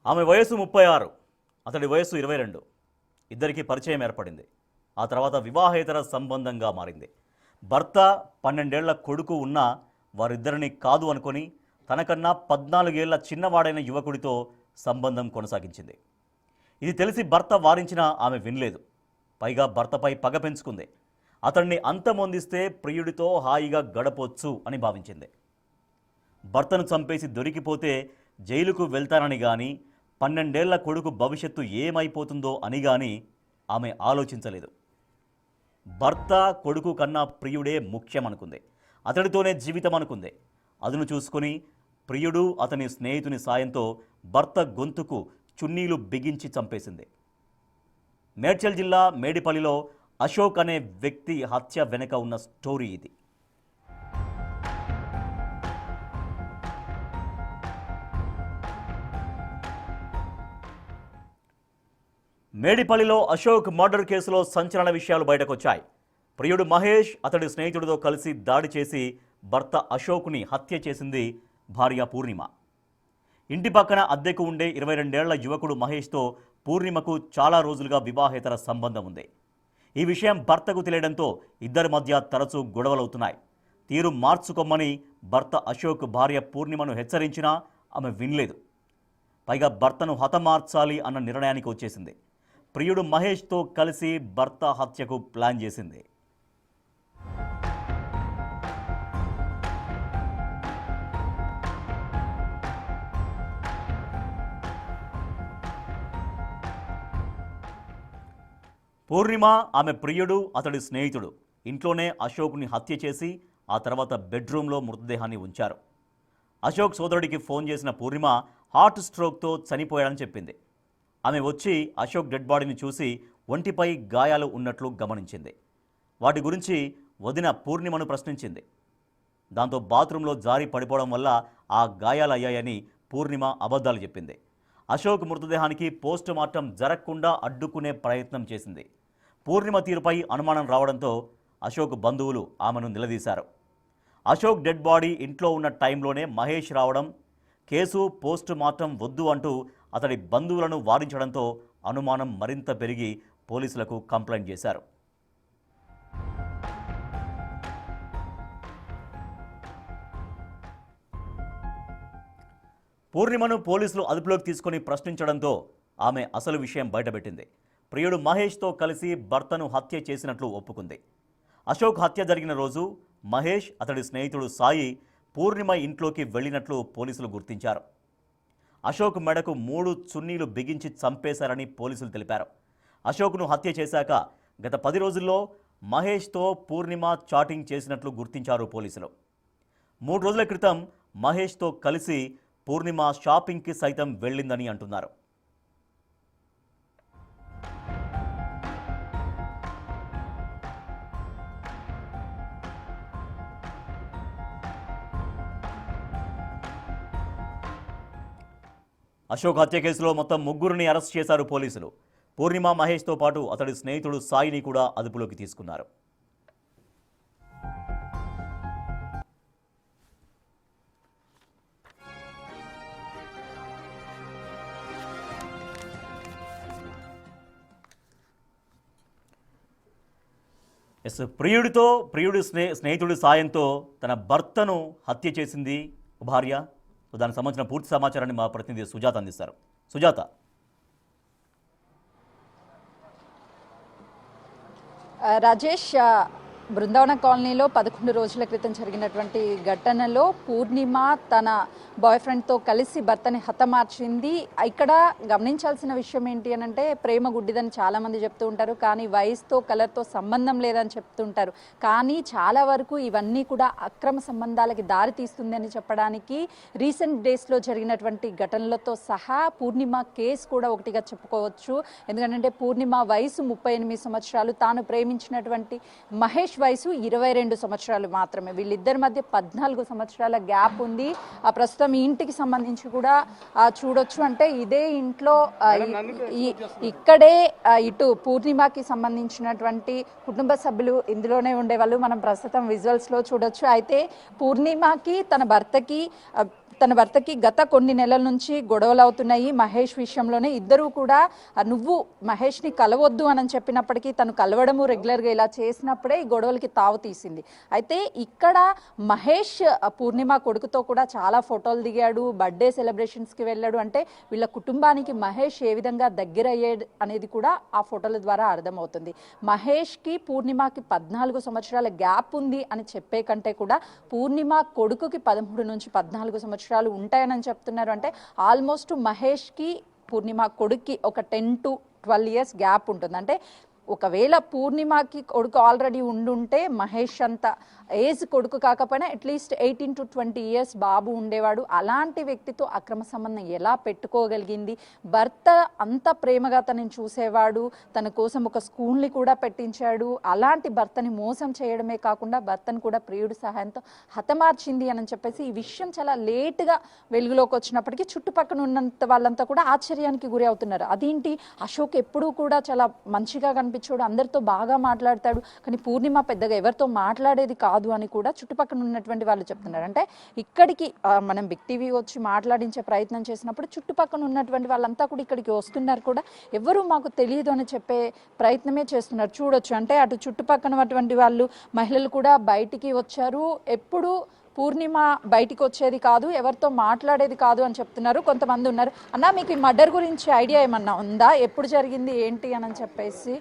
ఆమె వయసు 36, అతడి వయసు 22. ఇద్దరికి పరిచయం ఏర్పడింది. ఆ తర్వాత వివాహేతర సంబంధంగా మారింది. భర్త 12 ఏళ్ల కొడుకు ఉన్నా వారిద్దరిని కాదు అనుకొని తనకన్నా 14 ఏళ్ల చిన్నవాడైన యువకుడితో సంబంధం కొనసాగించింది. ఇది తెలిసి భర్త వారించినా ఆమె వినలేదు. పైగా భర్తపై పగ పెంచుకుంది. అతన్ని అంతమొందిస్తే ప్రియుడితో హాయిగా గడపొచ్చు అని భావించింది. భర్తను చంపేసి దొరికిపోతే జైలుకు వెళ్తానని కానీ 12 ఏళ్ల కొడుకు భవిష్యత్తు ఏమైపోతుందో అని కానీ ఆమె ఆలోచించలేదు. భర్త కొడుకు కన్నా ప్రియుడే ముఖ్యమనుకుంది. అతడితోనే జీవితం అనుకుంది. అదును చూసుకొని ప్రియుడు అతని స్నేహితుని సాయంతో భర్త గొంతుకు చున్నీలు బిగించి చంపేసింది. మేడ్చల్ జిల్లా మేడిపల్లిలో అశోక్ అనే వ్యక్తి హత్య వెనుక ఉన్న స్టోరీ ఇది. మేడిపల్లిలో అశోక్ మర్డర్ కేసులో సంచలన విషయాలు బయటకొచ్చాయి. ప్రియుడు మహేష్ అతడి స్నేహితుడితో కలిసి దాడి చేసి భర్త అశోక్ని హత్య చేసింది భార్య పూర్ణిమ. ఇంటి పక్కన అద్దెకు ఉండే 22 ఏళ్ల యువకుడు మహేష్తో పూర్ణిమకు చాలా రోజులుగా వివాహేతర సంబంధం ఉంది. ఈ విషయం భర్తకు తెలియడంతో ఇద్దరి మధ్య తరచూ గొడవలవుతున్నాయి. తీరు మార్చుకోమని భర్త అశోక్ భార్య పూర్ణిమను హెచ్చరించినా ఆమె వినలేదు. పైగా భర్తను హతమార్చాలి అన్న నిర్ణయానికి వచ్చేసింది. ప్రియుడు మహేష్తో కలిసి భర్త హత్యకు ప్లాన్ చేసింది. పూర్ణిమ, ఆమె ప్రియుడు, అతడి స్నేహితుడు ఇంట్లోనే అశోక్ని హత్య చేసి ఆ తర్వాత బెడ్రూమ్లో మృతదేహాన్ని ఉంచారు. అశోక్ సోదరుడికి ఫోన్ చేసిన పూర్ణిమ హార్ట్ స్ట్రోక్తో చనిపోయాడని చెప్పింది. ఆమె వచ్చి అశోక్ డెడ్ బాడీని చూసి ఒంటిపై గాయాలు ఉన్నట్లు గమనించింది. వాటి గురించి వదిన పూర్ణిమను ప్రశ్నించింది. దాంతో బాత్రూంలో జారి పడిపోవడం వల్ల ఆ గాయాలయ్యాయని పూర్ణిమ అబద్ధాలు చెప్పింది. అశోక్ మృతదేహానికి పోస్ట్ మార్టం జరగకుండా అడ్డుకునే ప్రయత్నం చేసింది. పూర్ణిమ తీరుపై అనుమానం రావడంతో అశోక్ బంధువులు ఆమెను నిలదీశారు. అశోక్ డెడ్ బాడీ ఇంట్లో ఉన్న టైంలోనే మహేష్ రావడం, కేసు పోస్ట్ మార్టం వద్దు అంటూ అతడి బంధువులను వారించడంతో అనుమానం మరింత పెరిగి పోలీసులకు కంప్లైంట్ చేశారు. పూర్ణిమను పోలీసులు అదుపులోకి తీసుకొని ప్రశ్నించడంతో ఆమె అసలు విషయం బయటపెట్టింది. ప్రియుడు మహేష్తో కలిసి భర్తను హత్య చేసినట్లు ఒప్పుకుంది. అశోక్ హత్య జరిగిన రోజు మహేష్, అతడి స్నేహితుడు సాయి పూర్ణిమ ఇంట్లోకి వెళ్ళినట్లు పోలీసులు గుర్తించారు. అశోక్ మెడకు 3 చున్నీలు బిగించి చంపేశారని పోలీసులు తెలిపారు. అశోక్ను హత్య చేశాక గత 10 రోజుల్లో మహేష్తో పూర్ణిమ చాటింగ్ చేసినట్లు గుర్తించారు పోలీసులు. 3 రోజుల క్రితం మహేష్తో కలిసి పూర్ణిమ షాపింగ్కి సైతం వెళ్ళిందని అంటున్నారు. అశోక్ హత్య కేసులో మొత్తం 3 అరెస్ట్ చేశారు పోలీసులు. పూర్ణిమ, మహేష్తో పాటు అతడి స్నేహితుడు సాయిని కూడా అదుపులోకి తీసుకున్నారు. ప్రియుడి స్నేహితుడి సాయంతో తన భర్తను హత్య చేసింది భార్య. దానికి సంబంధించిన పూర్తి సమాచారాన్ని మా ప్రతినిధి సుజాత అందిస్తారు. సుజాత. రాజేష్, బృందావన కాలనీలో 11 రోజుల క్రితం జరిగినటువంటి ఘటనలో పూర్ణిమ తన బాయ్ ఫ్రెండ్తో కలిసి భర్తని హతమార్చింది. ఇక్కడ గమనించాల్సిన విషయం ఏంటి అని అంటే, ప్రేమ గుడ్డిదని చాలామంది చెప్తూ ఉంటారు, కానీ వయసుతో కలర్తో సంబంధం లేదని చెప్తుంటారు. కానీ చాలా వరకు ఇవన్నీ కూడా అక్రమ సంబంధాలకి దారి తీస్తుంది అని చెప్పడానికి రీసెంట్ డేస్లో జరిగినటువంటి ఘటనలతో సహా పూర్ణిమ కేసు కూడా ఒకటిగా చెప్పుకోవచ్చు. ఎందుకంటే పూర్ణిమ వయసు 38 సంవత్సరాలు, తాను ప్రేమించినటువంటి మహేష్ వయసు 22 సంవత్సరాలు మాత్రమే. వీళ్ళిద్దరి మధ్య 14 సంవత్సరాల గ్యాప్ ఉంది. ప్రస్తుతం ఈ ఇంటికి సంబంధించి కూడా చూడొచ్చు. అంటే ఇదే ఇంట్లో ఇక్కడే ఇటు పూర్ణిమకి సంబంధించినటువంటి కుటుంబ సభ్యులు ఇందులోనే ఉండేవాళ్ళు. మనం ప్రస్తుతం విజువల్స్లో చూడొచ్చు. అయితే పూర్ణిమకి తన భర్తకి తన భర్తకి గత కొన్ని నెలల నుంచి గొడవలు అవుతున్నాయి మహేష్ విషయంలోనే. ఇద్దరు కూడా నువ్వు మహేష్ని కలవద్దు అని చెప్పినప్పటికీ తను కలవడము రెగ్యులర్గా ఇలా చేసినప్పుడే ఈ గొడవలకి తావు తీసింది. అయితే ఇక్కడ మహేష్ పూర్ణిమ కొడుకుతో కూడా చాలా ఫోటోలు దిగాడు, బర్త్డే సెలబ్రేషన్స్కి వెళ్ళాడు. అంటే వీళ్ళ కుటుంబానికి మహేష్ ఏ విధంగా దగ్గర అయ్యాడు అనేది కూడా ఆ ఫోటోల ద్వారా అర్థమవుతుంది. మహేష్కి పూర్ణిమకి 14 సంవత్సరాల గ్యాప్ ఉంది అని చెప్పే కంటే కూడా పూర్ణిమ కొడుకుకి 13 నుంచి 14 సంవత్సరాలు ఉంటాయని చెప్తున్నారు. అంటే ఆల్మోస్ట్ మహేష్కి పూర్ణిమ కొడుక్కి ఒక 10 to 12 years గ్యాప్ ఉంటుంది. అంటే ఒకవేళ పూర్ణిమకి కొడుకు ఆల్రెడీ ఉండుంటే మహేష్ అంత ఏజ్ కొడుకు కాకపోయినా అట్లీస్ట్ 18 to 20 years బాబు ఉండేవాడు. అలాంటి వ్యక్తితో అక్రమ సంబంధం ఎలా పెట్టుకోగలిగింది? భర్త అంత ప్రేమగా తనని చూసేవాడు, తన కోసం ఒక స్కూల్ని కూడా పెట్టించాడు. అలాంటి భర్తని మోసం చేయడమే కాకుండా భర్తను కూడా ప్రియుడి సహాయంతో హతమార్చింది అని చెప్పేసి ఈ విషయం చాలా లేటుగా వెలుగులోకి వచ్చినప్పటికీ చుట్టుపక్కల ఉన్నంత వాళ్ళంతా కూడా ఆశ్చర్యానికి గురి అవుతున్నారు. అదేంటి అశోక్ ఎప్పుడూ కూడా చాలా మంచిగా కనిపించాడు, అందరితో బాగా మాట్లాడతాడు, కానీ పూర్ణిమ పెద్దగా ఎవరితో మాట్లాడేది కాదు అని కూడా చుట్టుపక్కల ఉన్నటువంటి వాళ్ళు చెప్తున్నారు. అంటే ఇక్కడికి మనం బిగ్ టీవీ వచ్చి మాట్లాడించే ప్రయత్నం చేసినప్పుడు చుట్టుపక్కల ఉన్నటువంటి వాళ్ళంతా కూడా ఇక్కడికి వస్తున్నారు కూడా ఎవరు మాకు తెలియదు అని చెప్పే ప్రయత్నమే చేస్తున్నారు. చూడొచ్చు అంటే అటు చుట్టుపక్కల ఉన్నటువంటి వాళ్ళు మహిళలు కూడా బయటికి వచ్చారు. ఎప్పుడు పూర్ణిమ బయటికి వచ్చేది కాదు, ఎవరితో మాట్లాడేది కాదు అని చెప్తున్నారు. కొంతమంది ఉన్నారు, అన్న మీకు ఈ మర్డర్ గురించి ఐడియా ఏమన్నా ఉందా, ఎప్పుడు జరిగింది ఏంటి అని చెప్పేసి?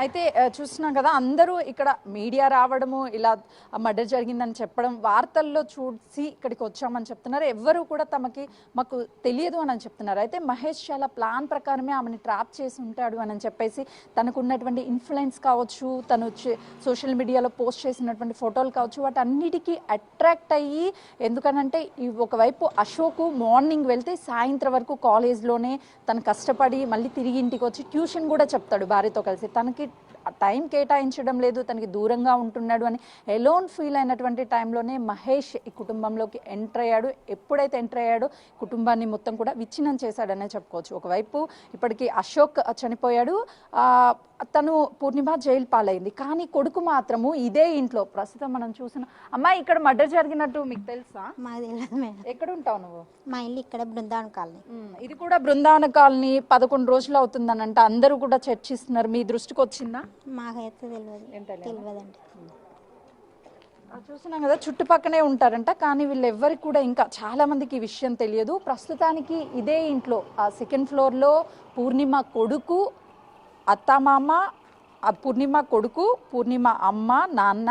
అయితే చూస్తున్నాం కదా, అందరూ ఇక్కడ మీడియా రావడము, ఇలా మర్డర్ జరిగిందని చెప్పడం, వార్తల్లో చూసి ఇక్కడికి వచ్చామని చెప్తున్నారు. ఎవ్వరూ కూడా మాకు తెలియదు అని చెప్తున్నారు. అయితే మహేష్ చాలా ప్లాన్ ప్రకారమే ఆమెని ట్రాప్ చేసి ఉంటాడు అని చెప్పేసి తనకు ఉన్నటువంటి ఇన్ఫ్లుయెన్స్ కావచ్చు, తను సోషల్ మీడియాలో పోస్ట్ చేసినటువంటి ఫోటోలు కావచ్చు, వాటన్నిటికీ అట్రాక్ట్ అయ్యి, ఎందుకనంటే ఒకవైపు అశోక్ మార్నింగ్ వెళ్తే సాయంత్రం వరకు కాలేజ్లోనే తను కష్టపడి మళ్ళీ తిరిగి ఇంటికి వచ్చి ట్యూషన్ కూడా చెప్తాడు భార్యతో కలిసి. తనకి టైం కేటాయించడం లేదు, తనకి దూరంగా ఉంటున్నాడు అని ఎలోన్ ఫీల్ అయినటువంటి టైంలోనే మహేష్ ఈ కుటుంబంలోకి ఎంటర్ అయ్యాడు. ఎప్పుడైతే ఎంటర్ అయ్యాడో కుటుంబాన్ని మొత్తం కూడా విచ్ఛిన్నం చేశాడనే చెప్పుకోవచ్చు. ఒకవైపు ఇప్పటికీ అశోక్ చనిపోయాడు, తను పూర్ణిమ జైలు పాలైంది, కానీ కొడుకు మాత్రము ఇదే ఇంట్లో ప్రస్తుతం మనం చూసిన అమ్మాయి ఇక్కడ మర్డర్ జరిగినట్టు మీకు తెలుసా? మాకు తెలియదు మేడం. ఎక్కడ ఉంటావు నువ్వు? మా ఇల్లు ఇక్కడ బృందావన కాలనీ. ఇది కూడా బృందావన కాలనీ. 11 రోజులు అవుతుందనంట, అందరూ కూడా చర్చిస్తున్నారు. మీ దృష్టికి వచ్చిందా? మాకైతే తెలియదండి. చూస్తున్నాం కదా, చుట్టుపక్కనే ఉంటారంట, కానీ వీళ్ళెవ్వరికి కూడా ఇంకా చాలా మందికి ఈ విషయం తెలియదు. ప్రస్తుతానికి ఇదే ఇంట్లో సెకండ్ ఫ్లోర్లో పూర్ణిమ కొడుకు, అత్తమామ, పూర్ణిమ కొడుకు, పూర్ణిమ అమ్మ, నాన్న,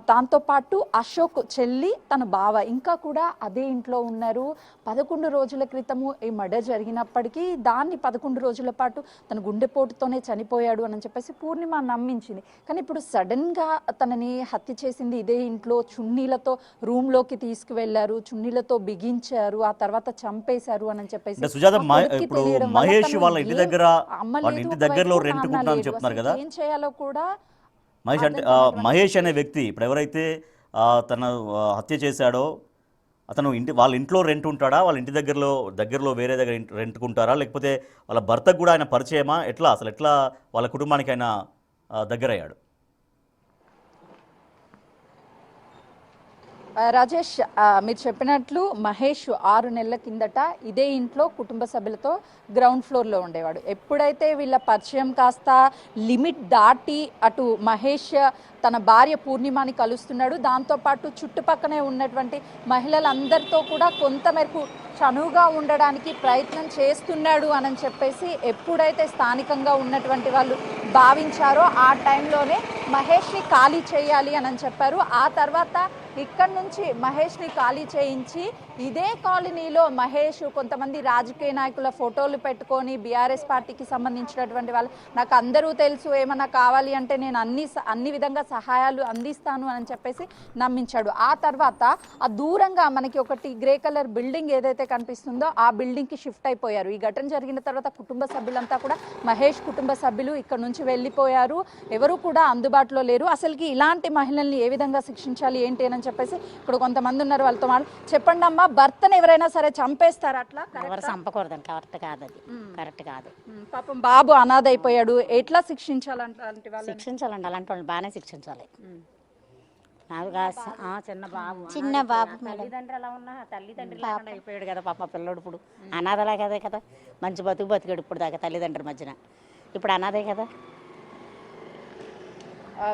దాంతోపాటు అశోక్ చెల్లి, తన బావ ఇంకా కూడా అదే ఇంట్లో ఉన్నారు. 11 రోజుల క్రితము ఈ మర్డర్ జరిగినప్పటికీ దాన్ని 11 రోజుల పాటు తన గుండెపోటుతోనే చనిపోయాడు అని చెప్పేసి పూర్ణిమ నమ్మించింది. కానీ ఇప్పుడు సడన్గా తనని హత్య చేసింది ఇదే ఇంట్లో. చున్నీలతో రూమ్లోకి తీసుకువెళ్లారు, చున్నీలతో బిగించారు, ఆ తర్వాత చంపేశారు అని చెప్పేసి మహేష్ వాళ్ళ ఇంటి దగ్గరలో రెంట్కుంటున్నారని చెప్తున్నారు కదా, ఏం చేయాలో కూడా మహేష్ అనే వ్యక్తి ఇప్పుడు ఎవరైతే తన హత్య చేశాడో అతను వాళ్ళ ఇంట్లో రెంట్ ఉంటాడా, వాళ్ళ ఇంటి దగ్గరలో వేరే దగ్గర రెంట్కుంటారా, లేకపోతే వాళ్ళ భర్తకు కూడా ఆయన పరిచయమా, ఎట్లా వాళ్ళ కుటుంబానికి ఆయన దగ్గరయ్యాడు? రాజేష్, మీరు చెప్పినట్లు మహేష్ 6 నెలల కిందట ఇదే ఇంట్లో కుటుంబ సభ్యులతో గ్రౌండ్ ఫ్లోర్లో ఉండేవాడు. ఎప్పుడైతే వీళ్ళ పరిచయం కాస్త లిమిట్ దాటి అటు మహేష్ తన భార్య పూర్ణిమని కలుస్తున్నాడు, దాంతోపాటు చుట్టుపక్కనే ఉన్నటువంటి మహిళలందరితో కూడా కొంతమేరకు చనువుగా ఉండడానికి ప్రయత్నం చేస్తున్నాడు అని చెప్పేసి ఎప్పుడైతే స్థానికంగా ఉన్నటువంటి వాళ్ళు భావించారో ఆ టైంలోనే మహేష్ని ఖాళీ చేయాలి అని చెప్పారు. ఆ తర్వాత ఇక్కడి నుంచి మహేష్ని ఖాళీ చేయించి ఇదే కాలనీలో మహేష్ కొంతమంది రాజకీయ నాయకుల ఫోటోలు పెట్టుకొని బీఆర్ఎస్ పార్టీకి సంబంధించినటువంటి వాళ్ళు, నాకు అందరూ తెలుసు, ఏమన్నా కావాలి అంటే నేను అన్ని విధంగా సహాయాలు అందిస్తాను అని చెప్పేసి నమ్మించాడు. ఆ తర్వాత ఆ దూరంగా మనకి ఒకటి గ్రే కలర్ బిల్డింగ్ ఏదైతే కనిపిస్తుందో ఆ బిల్డింగ్కి షిఫ్ట్ అయిపోయారు. ఈ ఘటన జరిగిన తర్వాత కుటుంబ సభ్యులంతా కూడా, మహేష్ కుటుంబ సభ్యులు ఇక్కడ నుంచి వెళ్ళిపోయారు, ఎవరు కూడా అందుబాటులో లేరు. అసలుకి ఇలాంటి మహిళల్ని ఏ విధంగా శిక్షించాలి ఏంటి అని చెప్పేసి ఇప్పుడు కొంతమంది ఉన్నారు, వాళ్ళతో చెప్పండి అమ్మా, భర్తను ఎవరైనా సరే చంపేస్తారు అట్లా? ఎవరు చంపకూడదండి, కరెక్ట్ కాదు, అది కరెక్ట్ కాదు. పాపం బాబు అనాథ అయిపోయాడు, ఎట్లా శిక్షించాలంటే? శిక్షించాలండి, అలాంటి వాళ్ళు బాగానే శిక్షించాలి. నాకు చిన్న బాబు చిన్న బాబు మేడం. తల్లిదండ్రులు ఎలా ఉన్నా తల్లిదండ్రులు లేకుండా అయిపోయాడు కదా పాప పిల్లోడు ఇప్పుడు అనాథలా కదే కదా మంచి బతికాడు ఇప్పుడు దాకా తల్లిదండ్రుల మధ్యన ఇప్పుడు అనాథే కదా.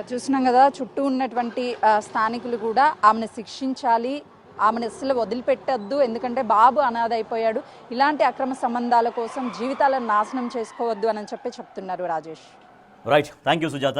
చూస్తున్నాం కదా చుట్టూ ఉన్నటువంటి స్థానికులు కూడా ఆమెను శిక్షించాలి, ఆమెను అస్సలు వదిలిపెట్టద్దు, ఎందుకంటే బాబు అనాథ అయిపోయాడు, ఇలాంటి అక్రమ సంబంధాల కోసం జీవితాలను నాశనం చేసుకోవద్దు అని చెప్పి చెప్తున్నారు Rajesh. Right, thank you Sujatha.